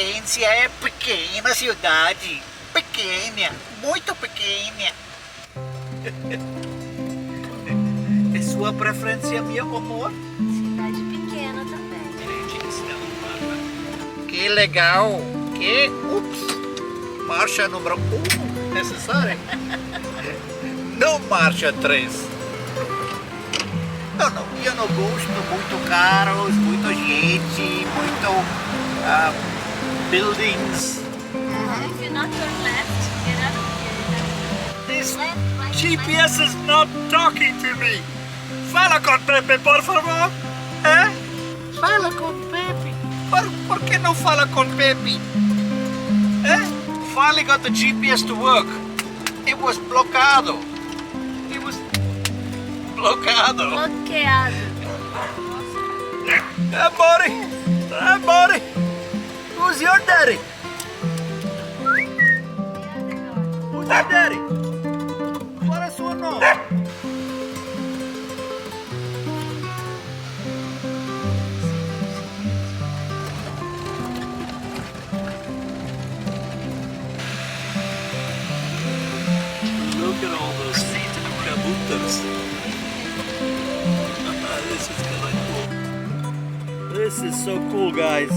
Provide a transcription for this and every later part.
preferência é pequena cidade. Pequena, muito pequena. É sua preferência, meu amor? Cidade pequena também. Que legal. Que... Ups. Marcha número 1 necessária. Não marcha 3. Eu não gosto muito carros, muita gente, muito buildings. If you not turn left, get out of here. This Left, right, GPS is not talking to me. Fala com Pepe, por favor. Fala com Pepe. Por que não fala com Pepe? Finally got the GPS to work. It was blockado. It was blockado. Bloqueado. Hey buddy. Hey buddy. Who's your daddy? Who's your daddy? Qual é seu nome? Look at all those kabooters. This is kind of cool. This is so cool, guys.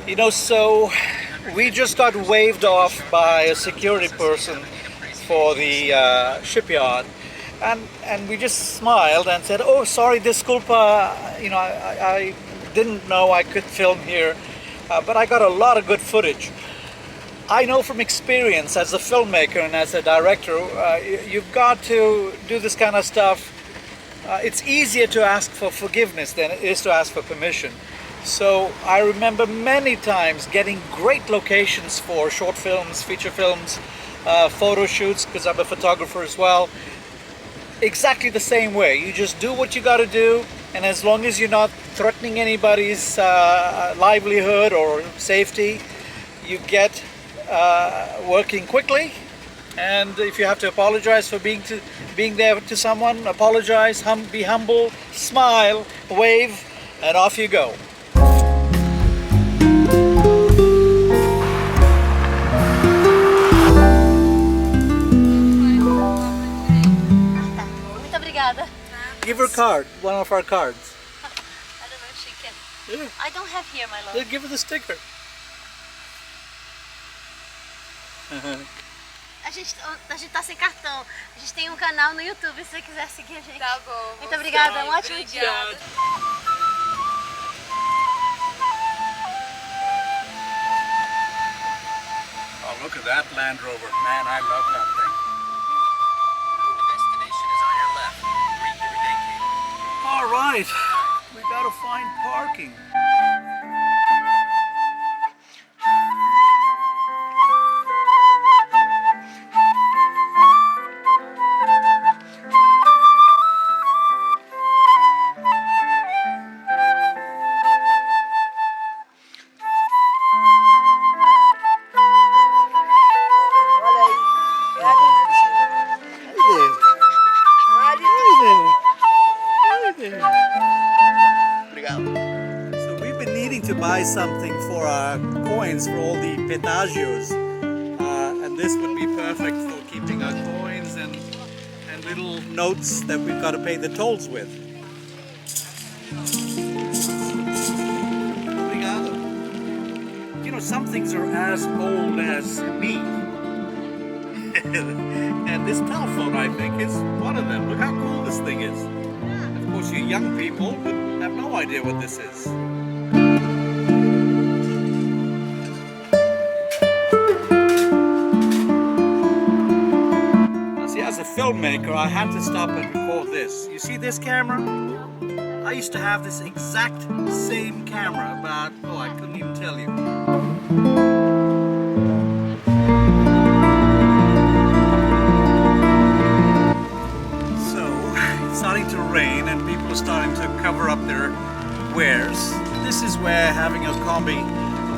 You know, so we just got waved off by a security person for the shipyard, and we just smiled and said, "Oh, sorry, disculpa. You know, I didn't know I could film here, but I got a lot of good footage." I know from experience as a filmmaker and as a director, you've got to do this kind of stuff. It's easier to ask for forgiveness than it is to ask for permission. So I remember many times getting great locations for short films, feature films, photo shoots, because I'm a photographer as well. Exactly the same way. You just do what you got to do, and as long as you're not threatening anybody's livelihood or safety, you get working quickly. And if you have to apologize for being there to someone, apologize, be humble, smile, wave, and off you go. Muito obrigada. Give her a card, one of our cards. I don't know if she can. Yeah. I don't have here, my love. Yeah, give her the sticker. A gente tá sem cartão. A gente tem um canal no YouTube, se você quiser seguir a gente. Tá bom. Muito obrigada, um ótimo dia. Oh, look at that Land Rover. Man, I love that thing. The destination is on your left. All right. We gotta find parking. So we've been needing to buy something for our coins for all the pedagios, and this would be perfect for keeping our coins and little notes that we've got to pay the tolls with. Obrigado. You know, some things are as old as me. And this telephone, I think, is one of them. Look how cool this thing is. Of course, you young people would have no idea what this is. Now, see, as a filmmaker, I had to stop and record this. You see this camera? I used to have this exact same camera, but oh, I couldn't even tell you. So, it's starting to rain and people are starting to cover up their wares. This is where having a combi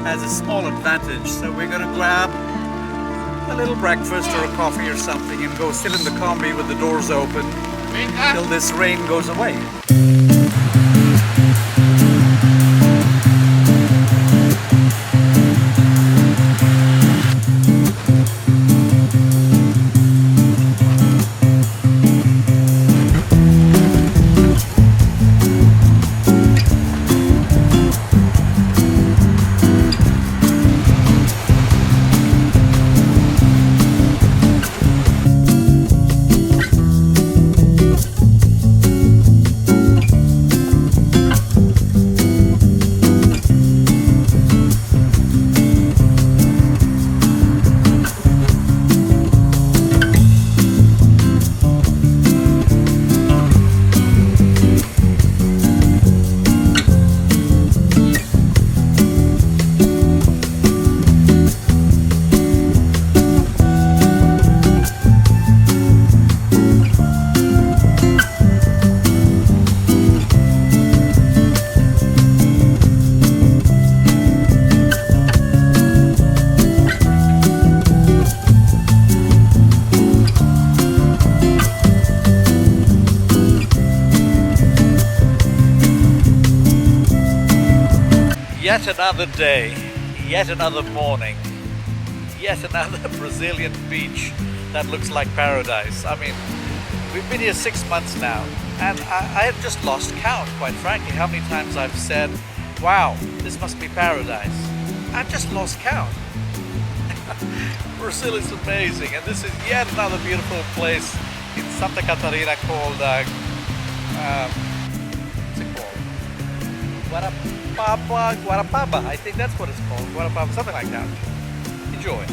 has a small advantage. So we're going to grab a little breakfast or a coffee or something and go sit in the combi with the doors open till this rain goes away. Yet another day, yet another morning, yet another Brazilian beach that looks like paradise. I mean, we've been here 6 months now, and I have just lost count, quite frankly, how many times I've said, wow, this must be paradise. I've just lost count. Brazil is amazing, and this is yet another beautiful place in Santa Catarina called, what's it called? Garopaba, I think that's what it's called. Garopaba, something like that. Enjoy.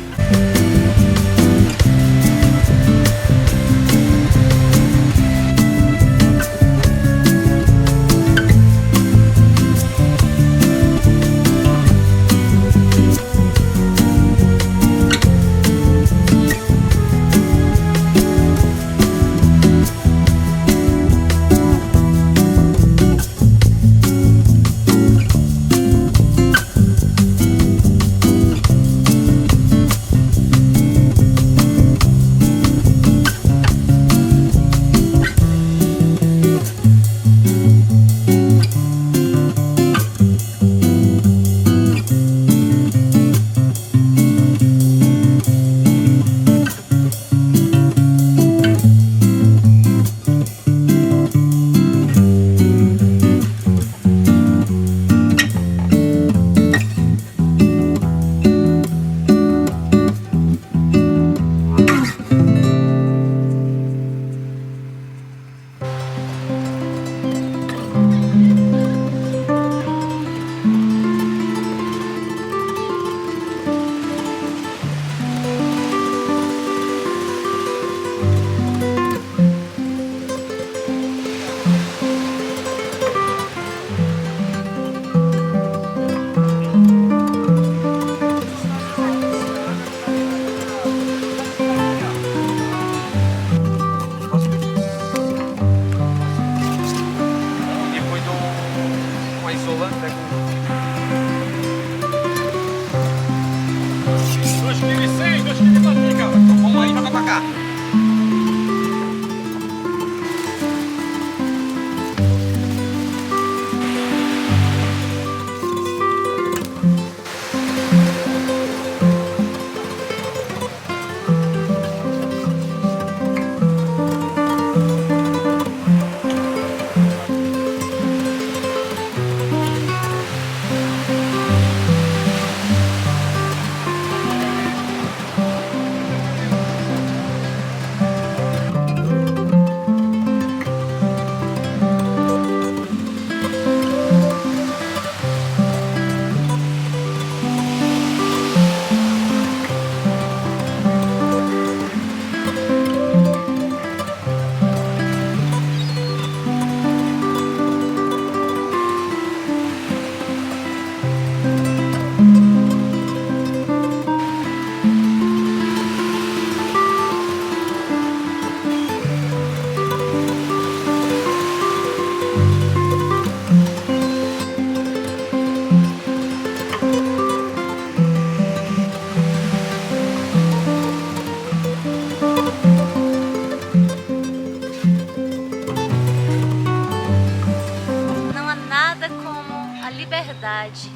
a liberdade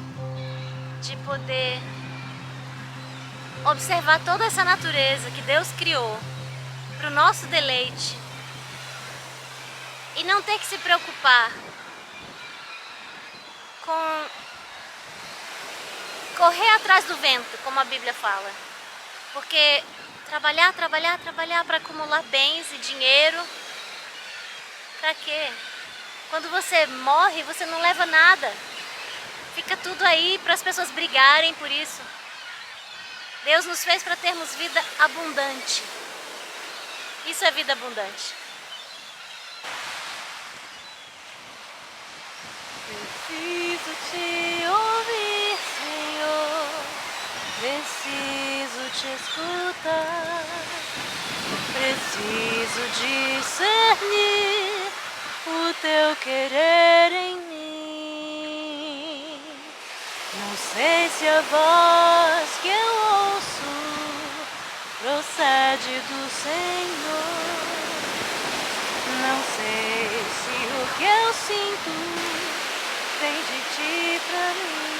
de poder observar toda essa natureza que Deus criou para o nosso deleite e não ter que se preocupar com correr atrás do vento, como a Bíblia fala. Porque trabalhar para acumular bens e dinheiro, pra quê? Quando você morre, você não leva nada. Fica tudo aí para as pessoas brigarem por isso. Deus nos fez para termos vida abundante. Isso é vida abundante. Preciso te ouvir, Senhor. Preciso te escutar. Preciso discernir o teu querer em mim. Não sei se a voz que eu ouço procede do Senhor. Não sei se o que eu sinto vem de ti pra mim.